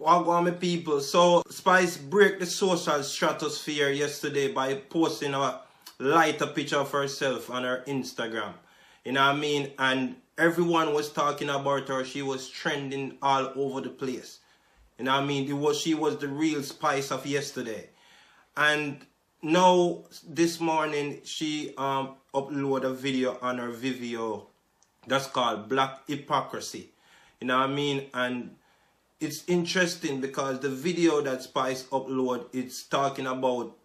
Wagwan, my people. So Spice break the social stratosphere yesterday by posting a lighter picture of herself on her Instagram. You know what I mean? And everyone was talking about her. She was trending all over the place. You know what I mean? She was the real Spice of yesterday. And now this morning she uploaded a video on her Vimeo that's called Black Hypocrisy. You know what I mean? And it's interesting because the video that Spice upload, it's talking about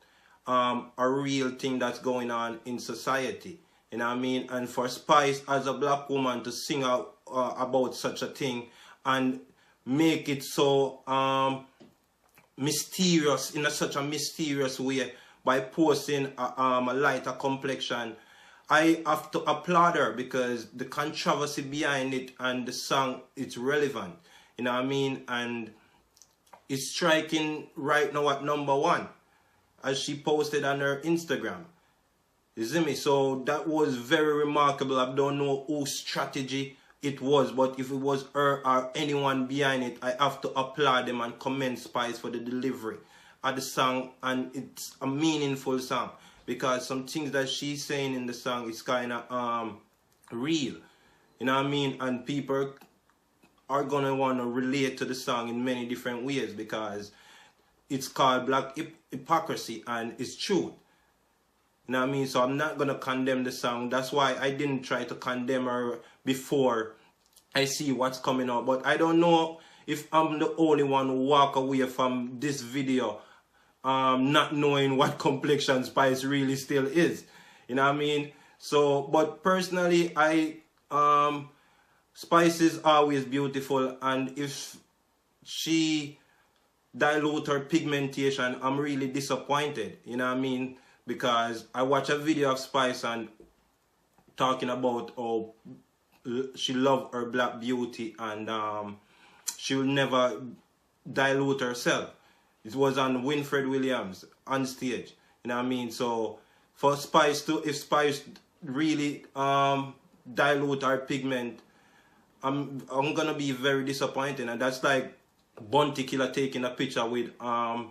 a real thing that's going on in society. You know what I mean? And for Spice as a black woman to sing out about such a thing and make it so mysterious, in such a mysterious way, by posting a lighter complexion, I have to applaud her because the controversy behind it and the song, it's relevant. You know what I mean? And it's striking right now at #1, as she posted on her Instagram. You see me? So that was very remarkable. I don't know whose strategy it was, but if it was her or anyone behind it, I have to applaud them and commend Spice for the delivery of the song. And it's a meaningful song because some things that she's saying in the song is kind of real. You know what I mean? And people are going to want to relate to the song in many different ways because it's called Black Hypocrisy and it's true. You know what I mean? So I'm not going to condemn the song. That's why I didn't try to condemn her before I see what's coming out. But I don't know if I'm the only one who walk away from this video not knowing what complexion Spice really still is. You know what I mean? So, but personally, Spice is always beautiful, and if she dilute her pigmentation, I'm really disappointed. You know what I mean? Because I watched a video of Spice and talking about how she loved her black beauty and she will never dilute herself. It was on Winfred Williams on stage. You know what I mean? So for Spice to, if Spice really dilute her pigment, I'm gonna be very disappointed. And that's like Bounty Killer taking a picture with RuPaul.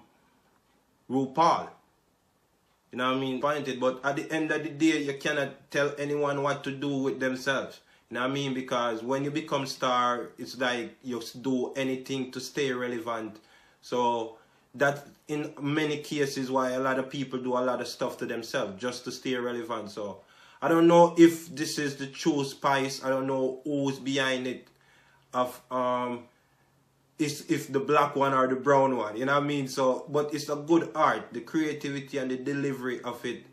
You know what I mean? Pointed, but at the end of the day, you cannot tell anyone what to do with themselves. You know what I mean? Because when you become star, it's like you do anything to stay relevant. So that in many cases why a lot of people do a lot of stuff to themselves just to stay relevant. So I don't know if this is the true Spice. I don't know who's behind it. Of if the black one or the brown one, you know what I mean? So, but it's a good art. The creativity and the delivery of it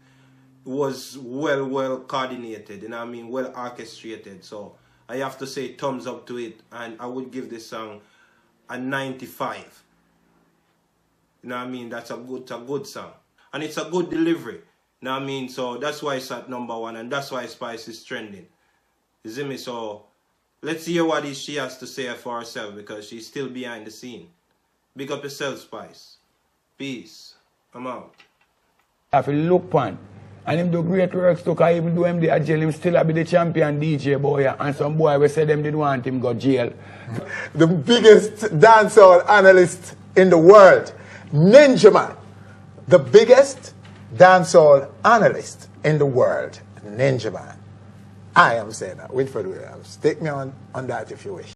was well coordinated, you know what I mean? Well orchestrated. So I have to say thumbs up to it, and I would give this song a 95. You know what I mean? That's a good song, and it's a good delivery. You know what I mean? So that's why it's at #1, and that's why Spice is trending. You see me? So let's hear what she has to say for herself because she's still behind the scene. Big up yourself, Spice. Peace. I'm out. I have to look on. And him do great works too, because even though him dey jail, him still be the champion DJ boy. And some boy we say them didn't want him go jail. The biggest dancehall analyst in the world, Ninjaman. The biggest dancehall analyst in the world, Ninjaman. I am saying that. Winfred Williams. Take me on that if you wish.